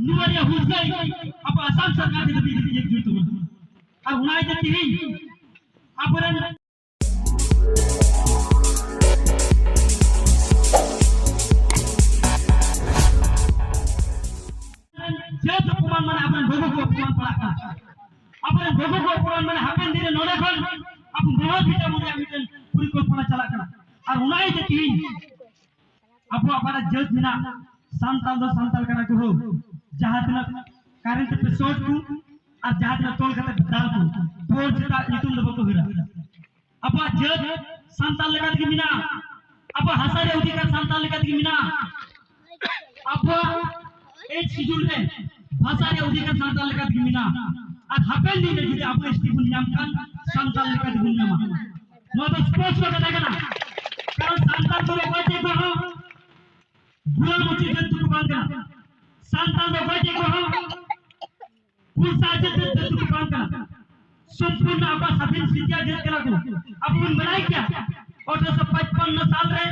नुआरिया हुजै अब आसाम सरकार के बीच एक जुट हो और उनाई देती ही अपरन जत अपमान माने अपन भोगो को अपमान पड़ा अपन भोगो को अपमान माने हापेन दिने नोडे खन अपन बहुत बिटा मुने मिटन पूरी को पड़ा चला कर और उनाई देती ही अब अपना जत मिना सांताल कना को जहां तक कारण पे सोच को और जहां तक तोल करते दाल को बोर जता इतुम दबो को हिरा अब जत सांताल लगा की मिना अब हसारे अधिकार सांताल लगा की मिना अब एक शिड्यूल में भाषा के अधिकार सांताल लगा की मिना और हापेल दिन में जुदे अब स्टीफन नाम का सांताल लगा की मिना नो तो स्पोर्ट्स को कथा करना कारण सांताल को बाटे को बुरा मुझे जंतु को बांधना सांताल को बाटे को कुल साजिश जंतु को बांधना संपूर्ण आपा सभी सिद्धियां जज करा को अपन बनाए क्या 1855 साल रे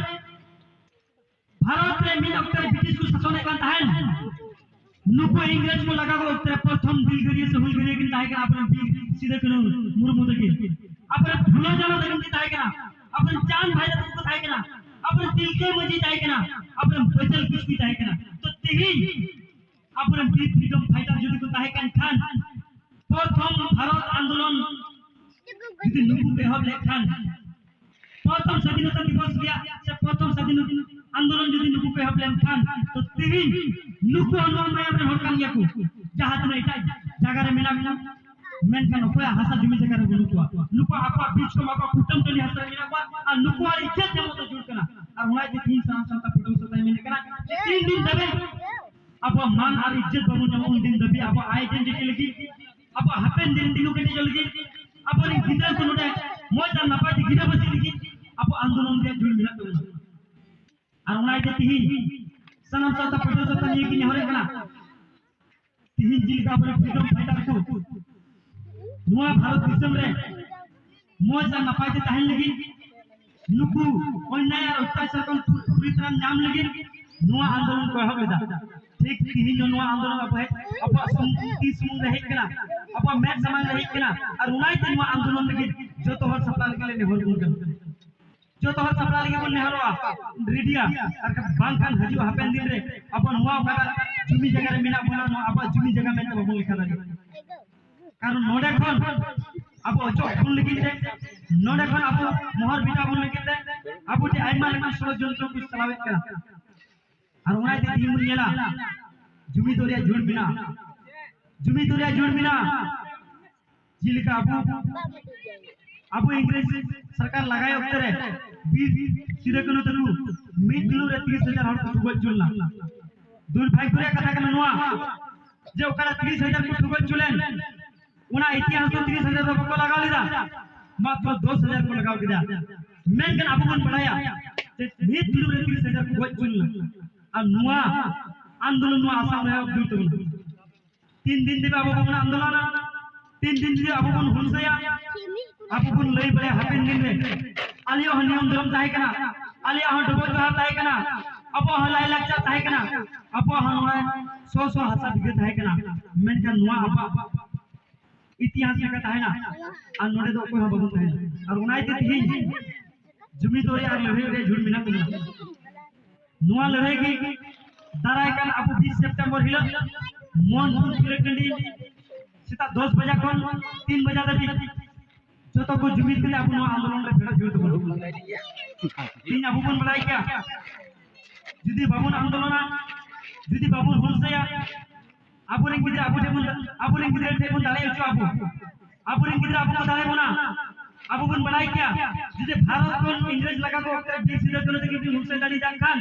भारत रे मिन अक्तर ब्रिटिश को शासन का है नुको इंग्लिश को लगा को प्रथम दिलगिरी से हुई गिरे किन ताहे का अपन सीधे कनो मुरमु तक अपन भूला जाना तक किन ताहे का अपन जान भाई तक को ताहे का अपन दिल के मजी ताहे का अपन बचल कुछ भी ताहे का तो तेही अपन फ्रीडम फाइटर जो को ताहे खान प्रथम भारत आंदोलन यदि नुको बेहब लेखान प्रथम स्वाधीनता दिवस लिया से प्रथम स्वाधीनता आंदोलन यदि नुको बेहब लेखान तो तेही नुको अनुमय अपने होकान याकू जहां तने इटा जगह रे मिना मेनखान ओपया हासा जमी जगह रे नुको आपा बीच को मापा कुटम तनी हासा मिना को और नुको और इज्जत जमो तो जुड़ कना और हुनाई जे तीन साल संता फोटो सता मिने कना तीन दिन दबे अब मान और इज्जत बमु जमो दिन दबे अब आइडेंटिटी लगी अब हपेन दिनो के लगी अब इन गिदर को नोडे मोजा नपाई दि गिदर बसी लगी अब आंदोलन रे जुड़ मिना तो और हुनाई जे तीन सनम सता फोटो सता नहीं कि हरे कना तीन जिल का अपने फ्रीडम फाइटर को नुआ भारत दिसम रे मोजा नपाई दि ताहन लगी नुकु अन्याय और अत्याचार को पूरी तरह नाम लगी नुआ आंदोलन को हबेदा ठीक तीन नुआ आंदोलन अब संस्कृति समूह रहे कना अब मैच समाज रहे कना और उनाई ते नुआ आंदोलन लगी जो तो हर सप्ताह के लिए नेहर गुण जो तो हर सप्ताह लगी मन नेहरवा रेडिया और बांखान हजू हापेन दिन रे अपन हुआ का जुमी जगह रे मिना बोला अब जुमी जगह में तो बबू लिखा दारी कारण नोडे खन अब अचो फुल लगी रे नोडे खन अब मोहर बिटा बोल लगी रे अब टी आइमा षडयंत्र को चलावे करा और उनाई ते टीम नेला जुमी तोरिया जुड़ बिना जिलका अब इंग्लिश सरकार लगाए उतरे 20 सीधे कनो तनु मिड किलो रे 30000 हर ठुगल चुलना दूर भाई करे कथा कन नुआ जे ओकरा 30000 को ठुगल चुलेन उना इतिहास में 30000 को लगा लिदा मात्र 10000 को लगाव दिदा मैं कन अब मन बढ़ाया ते मिड किलो रे 30000 को चुलना अब नुआ आंदोलन नुआ आसाम रे जुट 3 दिन दिबा अब मन आंदोलन 3 दिन दिबा अब मन हुनसया अब मन लई बले हापेन दिन रे आलियो नियम धर्म ताहे कना आलिया ह डबल जहां ताहे कना अब हलाई लक्चा ताहे कना अब हनुआ 100 हासा बिगे ताहे कना मेनका नुआ अब इतिहास में कथा है ना आ नोडे तो कोई बगुन ताहे और उनाई ते ही जुमी तोरे आ लहे रे झुड़ मिना तो नुआ लहे की दाराय कन अब 20 सितंबर हिला मोन प्लेटंडी सीता 10 बजे कोन 3 बजे तक जो तो को जुमी के अपन आंदोलन रे भेड़ जुड़ तो तीन अब बन बढ़ाई क्या यदि बाबुन आंदोलन यदि बाबुन हुनसया आपुरे गिदरा थे बन दाले छु आपुरे गिदरा आपको दाले बना अब बन बढ़ाई क्या यदि भारत को इंग्लिश लगा को बीच सीधे चले कि हुनसे दाली जान खान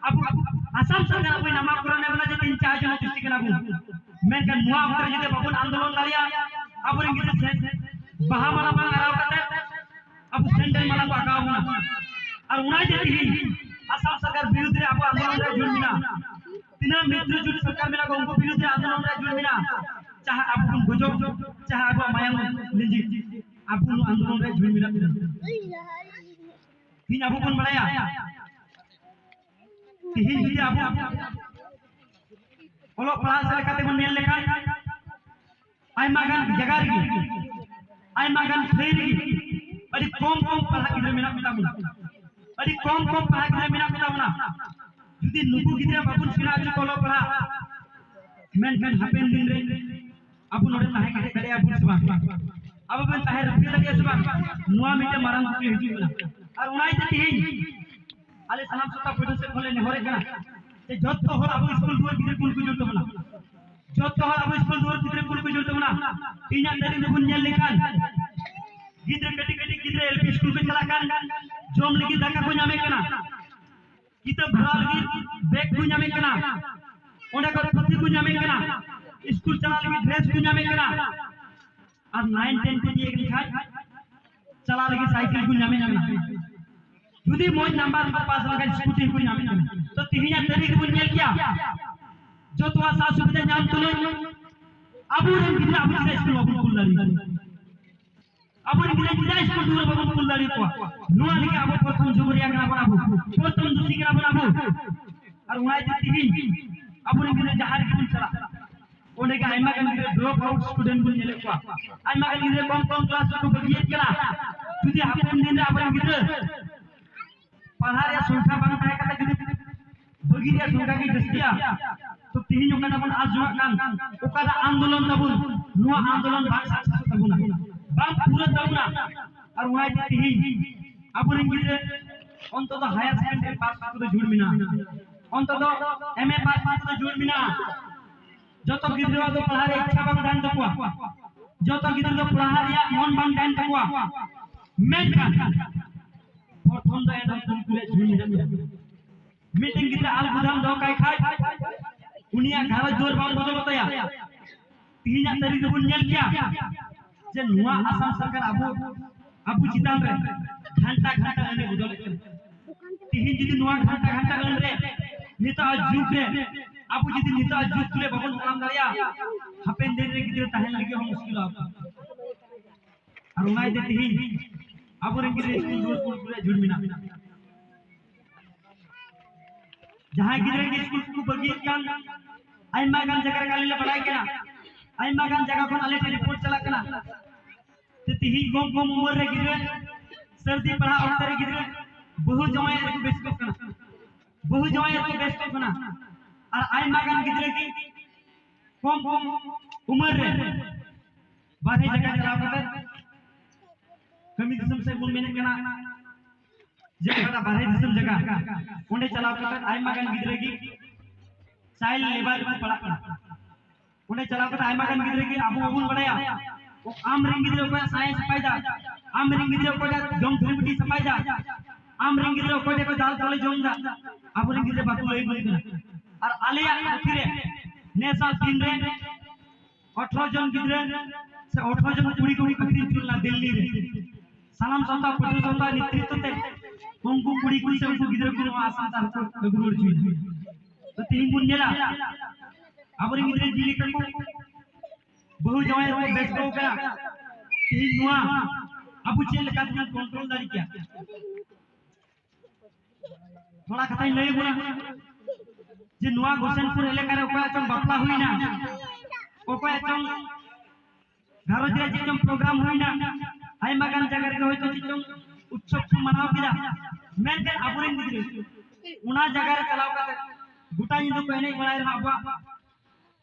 अब असम सरकार कोई नामा पुराने बना जे 3-4 जन दृष्टि करा मैं का नुआ उतर यदि बाबुन आंदोलन दालिया आपुरे गिदरा बहा माला मांग आराव करते अब सेंटर माला को आगाव ना और उनाई देती ही असम सरकार विरुद्ध रे अब आंदोलन रे जुड़ मिना तिना मित्र जुड़ सरकार मिला को उनको विरुद्ध रे आंदोलन रे जुड़ मिना चाहे अपन गुजो चाहे अब माया लिंजी अपन आंदोलन रे जुड़ मिना तीन अब कौन बढ़ाया तीन जुड़ी अब ओलो पढ़ा से लेकाते बन नेल लेखा आयमा गान जगह रगी आयमा गान फ्री रगी अड़ी कम पढ़ा गिदरा मेना पिता बुना अड़ी कम पढ़ा गिदरा मेना पिता बुना जुदी नुकु गिदरा बाबुन सिना अड़ी ओलो पढ़ा मेनखान हापेन दिन रे अबु नोडे ताहे कते करे अबु सबा अब बन ताहे रफी लगे सबा नुआ मिटे मारंग कुली हिजुना और उनाई ते तिहिन आले सलाम सत्ता फोटो से खोले ने होरे कना ते जत्तो हर अबु स्कूल दुआर गिदरा कुल को जोड़तो बना जत्तो हर अबु स्कूल दुआर गिदरा कुल को जोड़तो बना तीना तरी ने बुन लेखान गिदरा कटी गिदरा एलपी स्कूल पे चला कान जोम लगी दाका को नामे कना किताब भरा लगी बैग को नामे कना ओंडा को पति को नामे कना स्कूल चला लगी ड्रेस को नामे कना और 9 10 को एक लिखा चला लगी साइकिल को नामे कना जुदी मोज नंबर पास लगा स्कूटी को नामे कना तो तिहिया तरीक बुन नेल किया जो तो सा सुविधा नाम तुले अबु रे गिदरा अबु रे स्कूल अबु कुल्लारी अबु रे गिदरा स्कूल दूर अबु कुल्लारी को नुआ लिखे अबु प्रथम जुगरिया कना बनाबो प्रथम दूसरी कना बनाबो और उनाई तिहिन अबु रे गिदरा जहार के चला ओने का आइमा गन गिदरा ड्रॉप आउट स्टूडेंट बुन नेले को आइमा गन गिदरा कम क्लास को बगिए कला जुदी हापेन दिन रे अबु रे गिदरा पढ़ारिया संख्या बांग ताहे कता गिदरा बगिरिया संख्या की जस्तिया तो तिहिन ओकना बन आज जुआ कान ओकरा आंदोलन तबुन नुआ आंदोलन बाग सक्सेस तबुना बाग पूरा तबुना और उनाई तिहिन अबु रे गिदरा अंतत हायर सेकेंडरी पास को जुड़ मिना अंतत एमए पास को जुड़ मिना जतो गिदरा तो पढ़ारे इच्छा बांग दान तकुआ जतो गिदरा तो पढ़ारिया मन बांग दान तकुआ मेनखान प्रथम द एंड ऑफ कुले जुड़ मिना मीटिंग गिदरा आल बुधाम दो काय खाय उनिया घर जोर बांग बदो बताया तीन तरीक बुन नेल किया जे नुआ आसाम सरकार अबु चितान रे घंटा ने बदल तीन जदी नुआ घंटा रे निता जुग रे अबु जदी निता जुग तुले बबन काम दरिया हपेन दिन रे गिदरा ताहेन लगे हम मुश्किल आ और उनाई दे तीन अबु रे गिदरा स्कूल दूर कुले जुड़ मिना जहां गिदरा के स्कूल को बगी कान आइमा गान जगह काली ले पढ़ाई केना आइमा गान जगह कोन आले रिपोर्ट चला केना ते तिही गम उमर रे गिदरा सर्दी पढ़ा और तेरे गिदरा बहु जमाय को बेस्ट करना बहु जमाय को बेस्ट करना और आइमा गान गिदरा की कम उमर रे बारे जगह चला कर कमी किस्म से बोल मैंने केना जगह बारे किस्म जगह ओंडे चला कर आइमा गान गिदरा की साइल लेबर को पढ़ा ओंडे चला कर आइमा गान गिदरा की अबु अबुन बढ़ाया वो आम रिंग गिदरा को साइंस पाइदा आम रिंग गिदरा को जम धुमटी सपाइदा आम रिंग गिदरा को दाल तले जमदा अबु रिंग गिदरा बातु लई बोल और आलिया फिरे नेसा 3 रे 18 जन गिदरा से 18 जन कुड़ी पकड़ी चुलना दिल्ली रे सलाम संता पटल संता नेतृत्व ते उनको कुड़ी से उनको गिदरा को आसाम ता गुरुर चुई तो तीन बुनेला अबु रिंग गिदरा दिल्ली को बहु जमाय को बेस्ट को करा तीन नुआ अबु चेल का कंट्रोल दारी किया थोड़ा कथाई नहीं बोला जे नुआ गोसेनपुर इलाका रे ओका चम बापला हुई ना ओका चम घरो जे चम प्रोग्राम हुई ना आइमा गान जगह रे होय तो चम उत्सव को मनाव किदा मेन के अबुरिन दिखे उना जगह रे चलाव का गुटा इन तो कहने बड़ाई रे अबा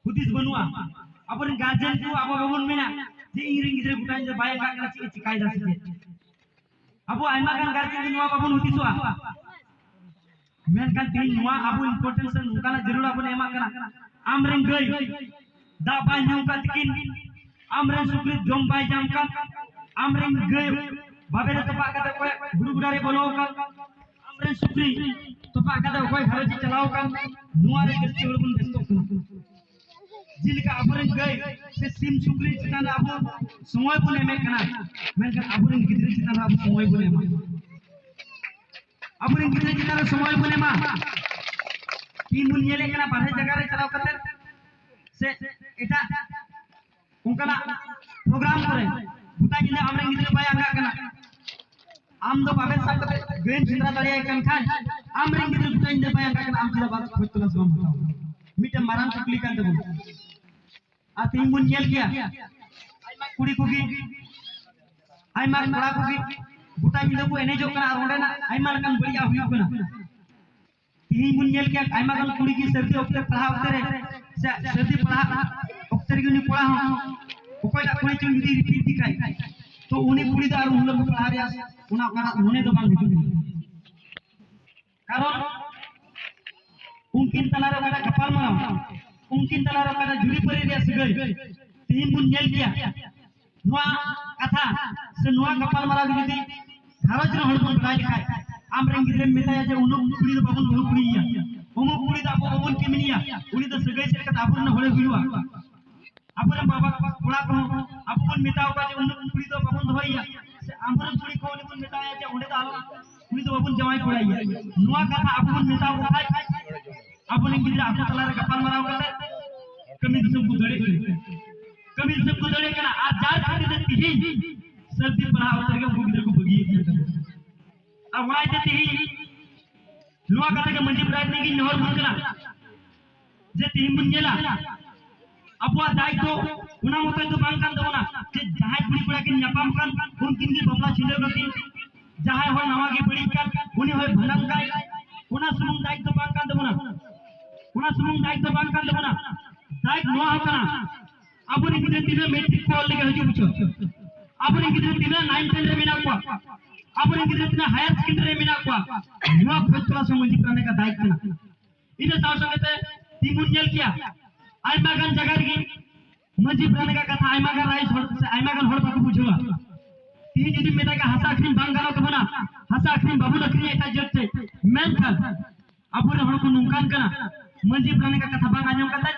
हुदिस बनुआ अबुरिन गार्जियन को अबा बबुन मेना जे इंग्रिंग गिदरे गुटा इन बाय का चिकाई दा सके अबु आइमा गान गार्जियन नुआ बबुन हुदिसवा मेनखान तीन नुआ अबु इंपोर्टेंस नुकाना जरूर अबु एमा कना आमरेन गई दा बाय न्यू का तिकिन आमरेन सुक्रित जम बाय जाम का आमरेन गई बाबे तो पा का कोई गुडुगुडारे बोलो का आमरेन सुक्री तो पा का कोई घर जी चलाओ का नुआ रे किस्ती बन बेस्तो जिलका अबुरेन गई से सिम सुक्री चिताना अबु समय बुने में कना मेनखान अबुरेन गिदरे चिताना अबु समय बुने मा अबुरेन गिदरे चिताना समय बुने मा तीन बुन नेले कना बाहर जगह रे चलाओ करते से एटा उनका प्रोग्राम करे बुता जिने आमरेन गिदरे बाय आंगा कना आम दो बाबे सब करते गेम जिंदा दरिया कन खान आमरेन गिदरे बुता जिने बाय आंगा कना आम जिला बात होतला सब मीटे मारांग कुकली कान तबो आ तीन बुन नेल किया आइमा कुड़ी कुगी आइमा कोड़ा कुगी गोटा मिले को एने जो कना और ओंडे ना आइमा लकन बढ़िया हुई कना तीन बुन नेल किया आइमा कन कुड़ी की सर्दी ओक्ते पढ़ा ओक्ते रे सर्दी पढ़ा ओक्ते रे पढ़ा हो ओकोय ला कुड़ी चुन दी रिपीट दिखाई तो उन्हें कुड़ी दा और उन लोग पढ़ा रे उना कना होने दो बांग हिजु कारण उनकिन तलारे वाला कपाल मारा उनकिन तलारे वाला जुड़ी परी रे सगई तीन बुन नेल किया नुआ कथा से नुआ कपाल मारा जुदी घारज रे हळबन बडाय लिखाय आमरे गिदरे मेताया जे उनो कुड़ी दो बाबन बहु कुड़ीया ओमो कुड़ी दा बाबन केमिनिया उनी तो सगई से कथा आपन होळे हुआ आपन बाबा कोड़ा को आपन मेताओ का जे उनो कुड़ी दो बाबन धोइया से आमरे कुड़ी को उनी मेताया जे ओंडे दालो कुड़ी दो बाबन जमाई कोड़ाइया नुआ कथा आपन मेताओ को खाय आपन गिदरे आपन तलारे कपाल माराव करते कमी सब गुदड़े कमी सब गुदड़े कना आ जार खाती दे तिही सर्दी पढ़ा उतर के वो गिदरे को बगी अब वहां देती ही नुआ कथा के मंजी प्राइड ने की नहर मुनकना जे तिही मुन्नेला अबवा दाई तो उना मते तो बांकान दबना जे जहाय कुड़ी कुड़ा के न्यापाम कान उनकिन की बबला छिंडे गती जहाय हो नवा के बड़ी कान उनी होय भनम गाय उना सुमुंग दाई तो बांकान दबना उना सुमुंग दाई तो बांकान दबना दाई नुआ होकना अबुनी गिदरे तिने मैट्रिक को लेके हजू पुछो अबुनी गिदरे तिने 9 10 रे मिना को अबुनी गिदरे तिने हायर सेकेंडरी रे मिना को नुआ फैसला समझी करने का दायित्व ना इने साव संगते तिमुन नेल किया आइमागन जगह की मंजी प्राणे का कथा आइमागन राइस आइमागन होड़ बाकू बुझवा ती जदी मेटा का हसा अखरी बांग गाना तो बना हसा अखरी बाबू लखरी एटा जट से मेन था अबुरे होड़ को नुकान कना मंजी प्राणे का कथा बांग आजम कता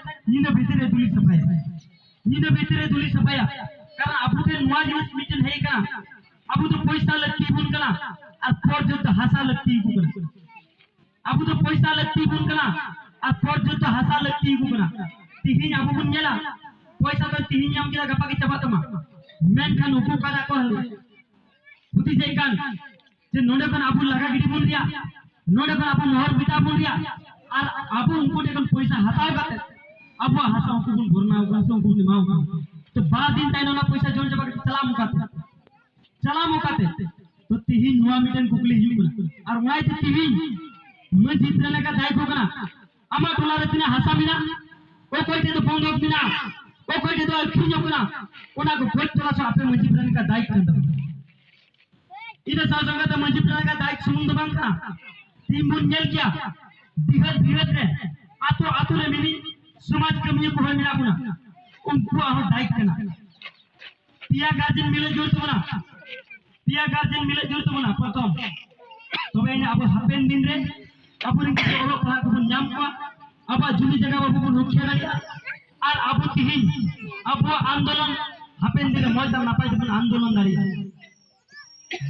नीने भीतरे दुली सफाया कारण अबु ते नुआ जिनिस मिटन है कना अबु तो पैसा लगती बुन कना और पर जो तो हसा लगती को कना अबु तो पैसा लगती बुन कना और पर जो तो हसा लगती को कना तिहिन अबु बुन नेला पैसा तो तिहिन नाम के गपा के चबा तमा मेन खान उकु करा को बुद्धि जे कान जे नोडे कन अबु लगा गिडी बुन रिया नोडे कन अबु मोहर बिता बुन रिया और अबु उनको देखन पैसा हटाओ गाते अबु हसा उनको बुन भरना उनको उनको निमाओ तो बड़ा दिन ताइनो ना पैसा जोन जबा के चला मुकाते तो तिहिन नुआ मिटन कुकली हिजु और वाई ते तिहिन मैं जितने का दाई को कना अमा टोला रे तिना हसा मिना ओ कोई ते तो बंदोक मिना ओ कोई ते तो खिजो कना ओना को खोट टोला से आपे मंजी प्राण का दाई कर दो इने साव संगत मंजी प्राण का दाई सुमुंद बांका तीन बुन नेल किया बिहत रे आतो रे मिनी समाज कमियो को मिला कुना उनको आ दाई करना पिया गार्जियन मिले जोर तो बना पिया गार्जियन मिले जोर तो बना प्रथम तबे इने अब हापेन दिन रे अपन के ओलो पढ़ा को नाम को अब जुनी जगह बाबू को रुखिया लगा और अब तिहिन अब आंदोलन हापेन दिन मजा नापाय जबन आंदोलन दाड़ी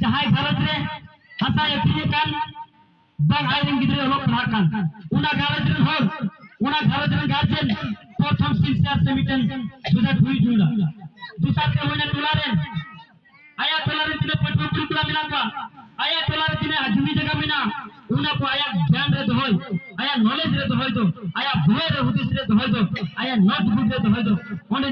जहाय भारत रे हसा एफिए कान बाग आइरिन गिदरे ओलो पढ़ा कान उना गारज रे होल उना गारज रे गार्जियन प्रथम सिंसियर सेमिटन सुजा हुई जुला दूसरा के होने टोला रे आया टोला रे तिने पटवा कुला मिला का आया टोला रे तिने जुनी जगह मिना उना को आया ज्ञान रे दोय आया नॉलेज रे दोय दो आया भय रे हुदिस रे दोय दो आया नॉट बुझ रे दोय दो ओने